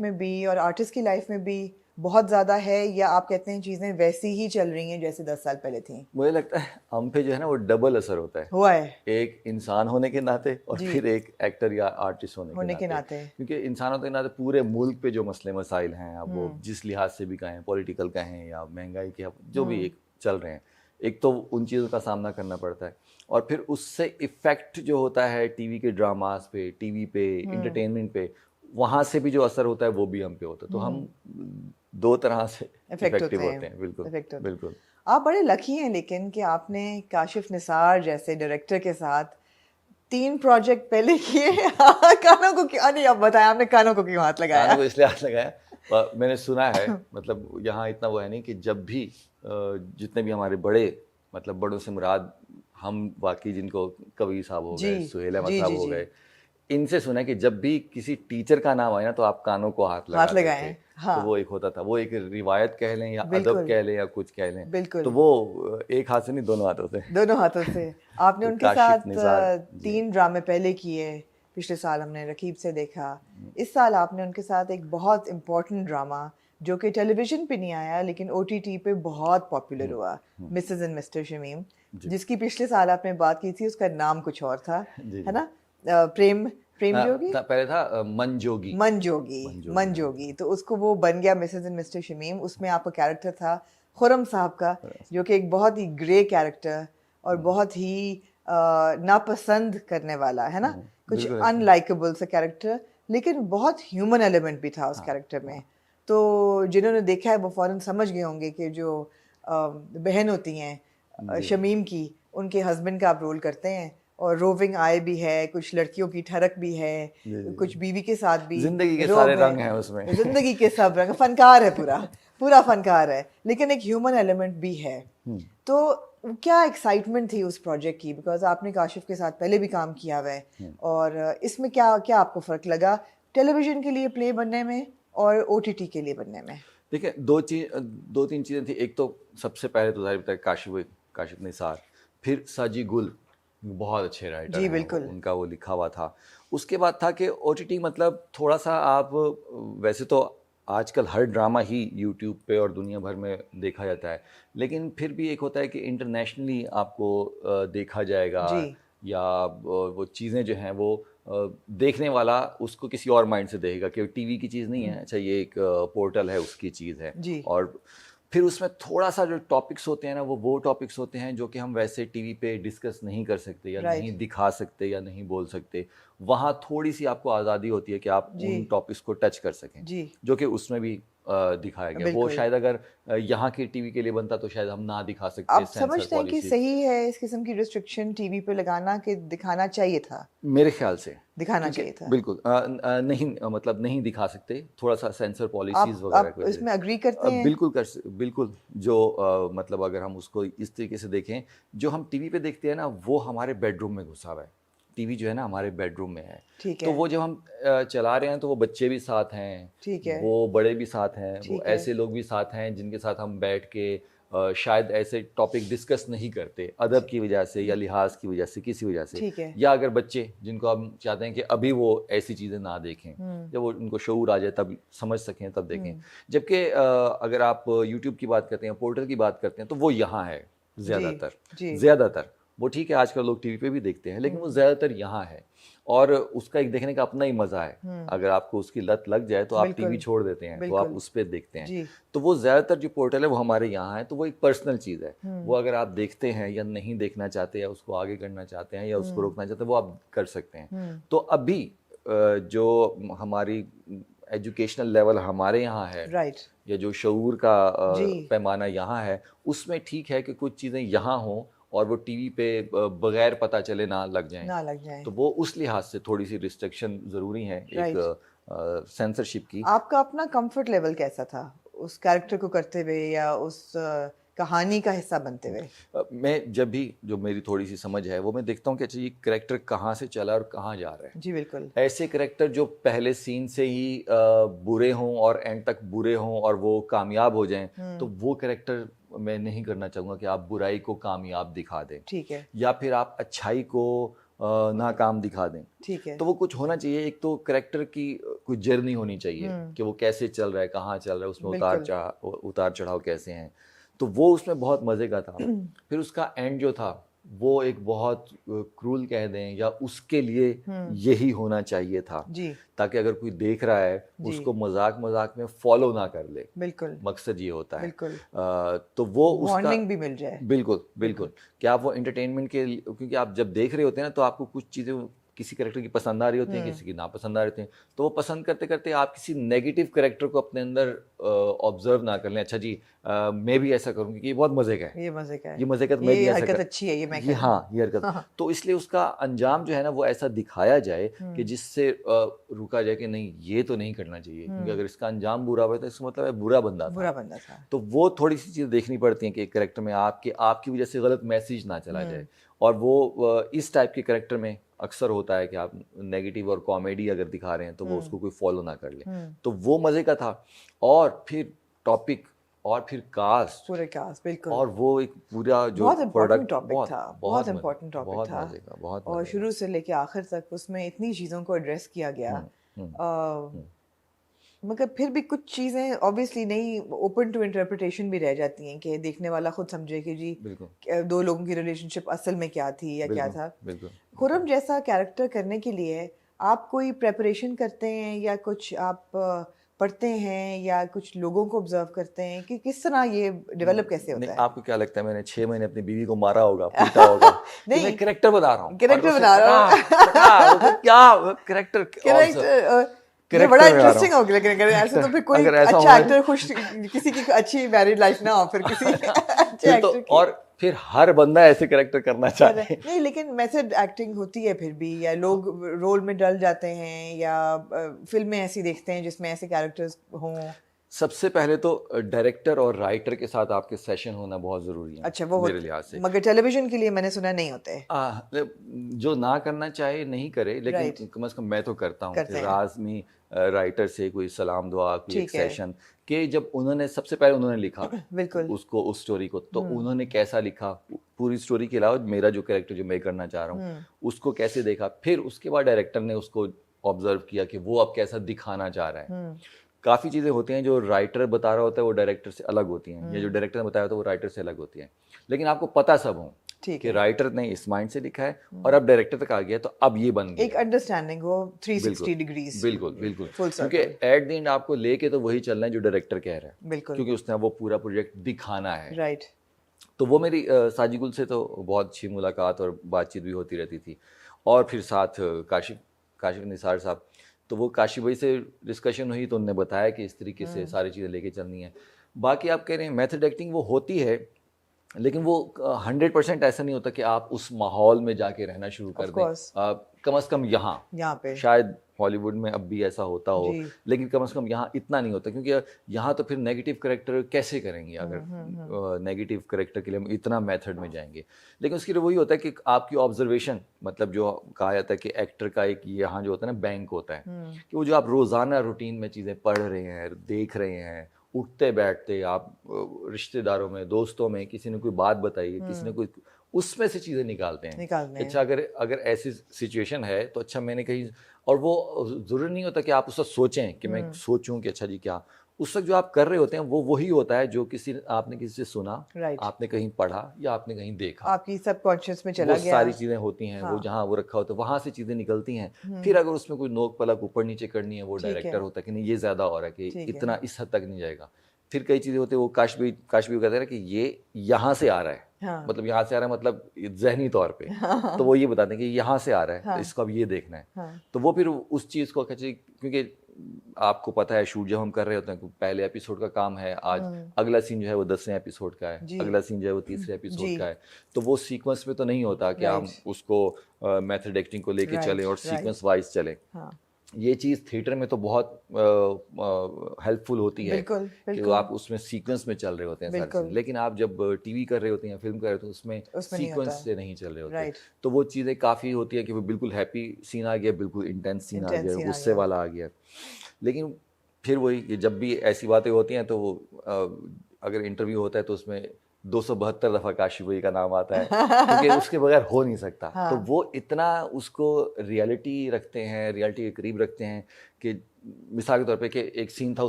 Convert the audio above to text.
में भी और आर्टिस्ट की लाइफ में भी बहुत ज़्यादा है, या आप कहते हैं चीज़ें वैसी ही चल रही हैं जैसे 10 साल पहले थी? मुझे लगता है हम पे जो है ना वो डबल असर होता है, हुआ है एक इंसान होने के नाते और जी, फिर एक एक्टर या आर्टिस्ट होने के होने के नाते। नाते। क्योंकि इंसान होने के नाते पूरे मुल्क पे जो मसले मसाइल हैं, अब वो हम्म जिस लिहाज से भी कहें, पॉलिटिकल कहें या महंगाई के, जो भी हम्म एक चल रहे हैं, एक तो उन चीज़ों का सामना करना पड़ता है और फिर उससे इफ़ेक्ट जो होता है टीवी के ड्रामास पे, टीवी पे, हम्म इंटरटेनमेंट पे, वहाँ से भी जो असर होता है वो भी हम पे होता है। तो हम दो तरह से इफेक्ट इफेक्टिव होते हैं, होते हैं। बिल्कुल इफेक्ट होते हैं। बिल्कुल। आप बड़े लकी हैं लेकिन कि आपने काशिफ निसार जैसे डायरेक्टर के साथ 3 प्रोजेक्ट पहले किए। कानों को क्यों नहीं, आप बताएं आपने कानों को क्यों हाथ कानों लगाया? को इसलिए हाथ लगाया, मैंने सुना है, मतलब यहाँ इतना वो है नहीं कि जब भी जितने भी हमारे बड़े, मतलब बड़ों से मुराद हम वाकई जिनको कबीर साहब हो जी गए, सुहेल अहमद जी साहब जी हो जी, गए, इनसे सुना है कि जब भी किसी टीचर का नाम आए ना तो आप कानों को हाथ हाथ लगाते थे। लगाए। हाँ तो वो एक होता था, वो एक रिवायत कह लें या अदब बिल्कुल कह लें या कुछ कह लें, तो बिल्कुल, वो एक हाथ से नहीं दोनों हाथों से। दोनों हाथों से। आपने तो उनके काशिफ साथ निसार जी। 3 ड्रामे पहले किए। पिछले साल हमने रकीब से देखा। इस साल आपने उनके साथ एक बहुत इम्पोर्टेंट ड्रामा जो कि टेलीविजन पे नहीं आया लेकिन ओटीटी पे बहुत पॉपुलर हुआ, मिसेस एंड मिस्टर शमीम, जी जिसकी पिछले साल आपने बात की थी, उसका नाम कुछ और था, जी है जी। ना? प्रेम प्रेम जोगी, पहले था मन जोगी। मन जोगी, मन जोगी मन नाम जोगी। तो उसको वो बन गया मिसेस एंड मिस्टर शमीम। उसमें आपका कैरेक्टर था खुर्रम साहब का, जो कि एक बहुत ही ग्रे कैरेक्टर और बहुत ही नापसंद करने वाला, है ना? कुछ बिल्कुल ऐसा। अनलाइकेबल सा कैरेक्टर, लेकिन बहुत ह्यूमन एलिमेंट भी था उस हाँ कैरेक्टर में। हाँ तो जिन्होंने देखा है वो फ़ौरन समझ गए होंगे कि जो बहन होती हैं जी शमीम की, उनके हस्बैंड का आप रोल करते हैं, और रोविंग आय भी है, कुछ लड़कियों की ठरक भी है, जी जी कुछ जी। बीवी के साथ भी जिंदगी के सारे रोब है। रंग हैं उसमें। जिंदगी के सब रंग, फनकार है पूरा, पूरा फनकार है, लेकिन एक ह्यूमन एलिमेंट भी है। तो क्या एक्साइटमेंट थी उस प्रोजेक्ट की, बिकॉज आपने काशिफ के साथ पहले भी काम किया हुआ है, और इसमें क्या क्या आपको फ़र्क लगा टेलीविज़न के लिए प्ले बनने में और ओटीटी के लिए बनने में? देखिए, दो तीन चीज़ें थी। एक तो सबसे पहले तो ज़ाहिर बताया काशिफ काशिफ निसार, फिर साजी गुल, बहुत अच्छे राइटर जी हैं वो, बिल्कुल। उनका वो लिखा हुआ था। उसके बाद था कि ओटीटी, मतलब थोड़ा सा आप, वैसे तो आजकल हर ड्रामा ही यूट्यूब पे और दुनिया भर में देखा जाता है, लेकिन फिर भी एक होता है कि इंटरनेशनली आपको देखा जाएगा, जी या वो चीज़ें जो हैं वो देखने वाला उसको किसी और माइंड से देखेगा कि टीवी की चीज़ नहीं है, अच्छा ये एक पोर्टल है, उसकी चीज़ है। जी और फिर उसमें थोड़ा सा जो टॉपिक्स होते हैं ना, वो टॉपिक्स होते हैं जो कि हम वैसे टीवी पे डिस्कस नहीं कर सकते या राइट नहीं दिखा सकते या नहीं बोल सकते। वहाँ थोड़ी सी आपको आज़ादी होती है कि आप जी उन टॉपिक्स को टच कर सकें, जी जो कि उसमें भी दिखाया गया। वो बिल्कुल। शायद अगर यहाँ की टीवी के लिए बनता तो शायद हम ना दिखा सकते, आप सेंसर समझते हैं कि पॉलिसी। सही है इस किस्म की रिस्ट्रिक्शन टीवी पे लगाना, कि दिखाना चाहिए था? मेरे ख्याल से, दिखाना क्योंकि चाहिए था। बिल्कुल नहीं, मतलब नहीं दिखा सकते, थोड़ा सा सेंसर पॉलिसीज़ वगैरह आप की वजह से। इसमें अग्री करते हैं? बिल्कुल, जो मतलब अगर हम उसको इस तरीके से देखें, जो हम टीवी पे देखते हैं ना वो हमारे बेडरूम में घुसा हुआ है। टीवी जो है ना हमारे बेडरूम में है। ठीक तो है, वो जब हम चला रहे हैं तो वो बच्चे भी साथ हैं, ठीक है, वो बड़े भी साथ हैं, वो ठीक है। ऐसे लोग भी साथ हैं जिनके साथ हम बैठ के शायद ऐसे टॉपिक डिस्कस नहीं करते, अदब की वजह से या लिहाज की वजह से, किसी वजह से। ठीक है। या अगर बच्चे जिनको हम चाहते हैं कि अभी वो ऐसी चीज़ें ना देखें, जब वो उनको शऊर आ जाए तब समझ सकें तब देखें। जबकि अगर आप यूट्यूब की बात करते हैं, पोर्टल की बात करते हैं, तो वो यहाँ है जी जी ज़्यादातर। वो ठीक है आजकल लोग टीवी पे भी देखते हैं, लेकिन वो ज़्यादातर यहाँ है और उसका एक देखने का अपना ही मज़ा है। अगर आपको उसकी लत लग जाए तो आप टीवी बिल्कुल छोड़ देते हैं, तो आप बिल्कुल। उस पर देखते हैं। जी तो वो ज़्यादातर जो पोर्टल है वो हमारे यहाँ है, तो वो एक पर्सनल चीज़ है। वो अगर आप देखते हैं या नहीं देखना चाहते या उसको आगे करना चाहते हैं या उसको रोकना चाहते हैं, वो आप कर सकते हैं। तो अभी जो हमारी एजुकेशनल लेवल हमारे यहाँ है राइट या जो शऊर का जी पैमाना यहाँ है, उसमें ठीक है कि कुछ चीज़ें यहाँ हों और वो टीवी पे बगैर पता चले ना लग जाएं। ना लग जाए। तो वो उस लिहाज से थोड़ी सी रिस्ट्रिक्शन ज़रूरी है, एक राइट। सेंसरशिप की। आपका अपना कंफर्ट लेवल कैसा था उस कैरेक्टर को करते हुए या उस कहानी का हिस्सा बनते हुए? मैं जब भी, जो मेरी थोड़ी सी समझ है, वो मैं देखता हूँ कि अच्छा ये करेक्टर कहाँ से चला और कहाँ जा रहा है। जी बिल्कुल। ऐसे करेक्टर जो पहले सीन से ही बुरे हों और एंड तक बुरे हों और वो कामयाब हो जाएं, तो वो करेक्टर मैं नहीं करना चाहूँगा कि आप बुराई को कामयाब दिखा दें, ठीक है। या फिर आप अच्छाई को नाकाम दिखा दें। ठीक है। तो वो कुछ होना चाहिए, एक तो करेक्टर की कुछ जर्नी होनी चाहिए कि वो कैसे चल रहा है, कहाँ चल रहा है, उसमें उतार चढ़ाव कैसे हैं। तो वो उसमें बहुत मज़े का था। फिर उसका एंड जो था वो एक बहुत क्रूल कह दें या उसके लिए यही होना चाहिए था जी। ताकि अगर कोई देख रहा है उसको मजाक मजाक में फॉलो ना कर ले। बिल्कुल, मकसद ये होता है। बिल्कुल। तो वो उसका वार्निंग भी मिल जाए। बिल्कुल बिल्कुल कि आप वो एंटरटेनमेंट के लिए, क्योंकि आप जब देख रहे होते हैं ना तो आपको कुछ चीज़ें किसी करेक्टर की पसंद आ रही होती हैं, किसी की नापसंद आ रही होती हैं, तो वो पसंद करते करते आप किसी नेगेटिव करेक्टर को अपने अंदर ऑब्जर्व ना कर लें। अच्छा जी मैं भी ऐसा करूँगी कि ये बहुत मज़े का है, ये मज़े का है, ये मज़े का, तो मैं भी ये ऐसा हरकत कर, अच्छी है, ये मैं ये करूँ। हाँ ये हरकत। तो इसलिए उसका अंजाम जो है ना वो ऐसा दिखाया जाए कि जिससे रुका जाए कि नहीं ये तो नहीं करना चाहिए, क्योंकि अगर इसका अंजाम बुरा हुआ तो इसका मतलब है बुरा बंदा था। तो वो थोड़ी सी चीज़ें देखनी पड़ती हैं कि एक करेक्टर में आपकी वजह से गलत मैसेज ना चला जाए। और वो इस टाइप के करेक्टर में अक्सर होता है कि आप नेगेटिव और कॉमेडी अगर दिखा रहे हैं तो वो उसको कोई फॉलो ना कर ले। तो वो मज़े का था। और फिर टॉपिक और फिर कास्ट, पूरे कास्ट, बिल्कुल। और वो एक पूरा जो बहुत इम्पोर्टेंट टॉपिक बहुत था, बहुत बहुत मजे- इम्पोर्टेंट टॉपिक बहुत था। मजे का, बहुत और मजे शुरू से लेके आखिर तक उसमें इतनी चीज़ों को एड्रेस किया गया। मगर फिर भी कुछ चीज़ें ऑब्वियसली नहीं, ओपन टू इंटरप्रिटेशन भी रह जाती हैं कि देखने वाला खुद समझे कि जी बिल्कुल दो लोगों की रिलेशनशिप असल में क्या थी या क्या था। बिल्कुल। खुर्रम जैसा कैरेक्टर करने के लिए आप कोई प्रेपरेशन करते हैं या कुछ आप पढ़ते हैं या कुछ लोगों को ऑब्जर्व करते हैं कि किस तरह ये डेवलप कैसे नहीं, होता है? आपको क्या लगता है मैंने 6 महीने अपनी बीवी को मारा होगा, पीटा होगा कि नहीं, मैं कैरेक्टर बना रहा हूँ, कैरेक्टर और उसे बना रहा हूँ। क्या कैरेक्टर ये बड़ा इंटरेस्टिंग हो गया। लेकिन अगर ऐसे तो फिर कोई अगर ऐसा अच्छा होगा एक्टर खुश, किसी की अच्छी मैरिड लाइफ ना हो फिर किसी अच्छे फिर तो, एक्टर की। और फिर हर बंदा ऐसे कैरेक्टर करना चाहता है। नहीं, लेकिन मेथड एक्टिंग होती है फिर भी, या लोग रोल में डल जाते हैं, या फिल्में ऐसी देखते हैं जिसमें ऐसे कैरेक्टर्स हों। सबसे पहले तो डायरेक्टर और राइटर के साथ आपके सेशन होना बहुत ज़रूरी है। अच्छा, वो मेरे लिहाज से। मगर टेलीविजन के लिए मैंने सुना नहीं होते। जो ना करना चाहे नहीं करे, लेकिन कम से कम मैं तो करता हूँ कि राज़मी राइटर से कोई सलाम दुआ की एक सेशन कि जब उन्होंने सबसे पहले उन्होंने लिखा बिल्कुल उसको, उस स्टोरी को, तो उन्होंने कैसा लिखा, पूरी स्टोरी के अलावा मेरा जो कैरेक्टर जो मैं करना चाह रहा हूँ उसको कैसे देखा, फिर उसके बाद डायरेक्टर ने उसको ऑब्जर्व किया कि वो अब कैसा दिखाना चाह रहा है। काफ़ी चीज़ें होती हैं जो राइटर बता रहा होता है वो डायरेक्टर से अलग होती हैं, या जो डायरेक्टर ने बताया होता है वो राइटर से अलग होती हैं। लेकिन आपको पता सब हो कि राइटर ने इस माइंड से लिखा है और अब डायरेक्टर तक आ गया, तो अब ये बन गया एक अंडरस्टैंडिंग हो 360 डिग्रीज। बिल्कुल बिल्कुल, क्योंकि एट द एंड आपको लेके तो वही चलना है जो डायरेक्टर कह रहा है, बिल्कुल, क्योंकि उसने वो पूरा प्रोजेक्ट दिखाना है। राइट। तो वो मेरी साजिगुल से तो बहुत अच्छी मुलाकात और बातचीत भी होती रहती थी। और फिर साथ काशिफ निसार साहब, तो वो काशिफ भाई से डिस्कशन हुई तो उन्होंने बताया कि इस तरीके से सारी चीज़ें लेके चलनी है। बाकी आप कह रहे हैं मेथड एक्टिंग वो होती है, लेकिन वो 100% ऐसा नहीं होता कि आप उस माहौल में जाके रहना शुरू कर दें। कम से कम यहाँ पे शायद हॉलीवुड में अब भी ऐसा होता हो, लेकिन कम से कम यहाँ इतना नहीं होता, क्योंकि यहाँ तो फिर नेगेटिव करेक्टर कैसे करेंगे अगर नेगेटिव करेक्टर के लिए हम इतना मेथड में जाएंगे। लेकिन उसके लिए वही होता है कि आपकी ऑब्जर्वेशन, मतलब जो कहा जाता है कि एक्टर का एक यहाँ जो होता है ना बैंक होता है, कि वो जो आप रोज़ाना रूटीन में चीज़ें पढ़ रहे हैं, देख रहे हैं, उठते बैठते आप रिश्तेदारों में, दोस्तों में, किसी ने कोई बात बताई, किसी ने कोई, उसमें से चीज़ें निकालते हैं। अच्छा अगर ऐसी सिचुएशन है तो अच्छा मैंने कहीं, और वो ज़रूरी नहीं होता कि आप उस वक्त सोचें कि मैं सोचूं कि अच्छा जी क्या, उस वक्त जो आप कर रहे होते हैं वो वही होता है जो आपने किसी से सुना, आपने कहीं पढ़ा या आपने कहीं देखा, आपकी सबकॉन्शियस में चला गया, सारी चीज़ें होती हैं। वो जहाँ वो रखा होता है वहाँ से चीज़ें निकलती हैं। फिर अगर उसमें कोई नोक पलक ऊपर नीचे करनी है, वो डायरेक्टर होता है कि नहीं ये ज़्यादा हो रहा है कि इतना इस हद तक नहीं जाएगा। फिर कई चीज़ें होती है, वो काश भी कहते हैं कि ये यहाँ से आ रहा है, मतलब यहाँ से आ रहा है, मतलब जहनी तौर पे तो वो ये बताते हैं कि यहाँ से आ रहा है, तो इसको अब ये देखना है। तो वो फिर उस चीज़ को, क्योंकि आपको पता है शूट जब हम कर रहे होते हैं, पहले एपिसोड का काम है, आज अगला सीन जो है वो 10वें एपिसोड का है, अगला सीन जो है वो 3रे एपिसोड का है, तो वो सीक्वेंस में तो नहीं होता कि हम उसको मेथड एक्टिंग को लेके चलें और सीक्वेंस वाइज चलें। ये चीज़ थिएटर में तो बहुत हेल्पफुल होती है कि आप उसमें सीक्वेंस में चल रहे होते हैं सारी चीज़ें, लेकिन आप जब टीवी कर रहे होते हैं, फिल्म कर रहे होते हैं, उसमें सीक्वेंस से नहीं चल रहे होते। तो वो चीज़ें काफ़ी होती है कि वो बिल्कुल हैप्पी सीन आ गया, बिल्कुल इंटेंस सीन आ गया, गुस्से वाला आ गया। लेकिन फिर वही कि जब भी ऐसी बातें होती हैं तो अगर इंटरव्यू होता है तो उसमें 272 दफा काशी वही का नाम आता है क्योंकि उसके बगैर हो नहीं सकता। हाँ। तो वो इतना उसको रियलिटी रखते हैं, रियलिटी के करीब रखते हैं कि मिसाल के तौर पे कि एक सीन था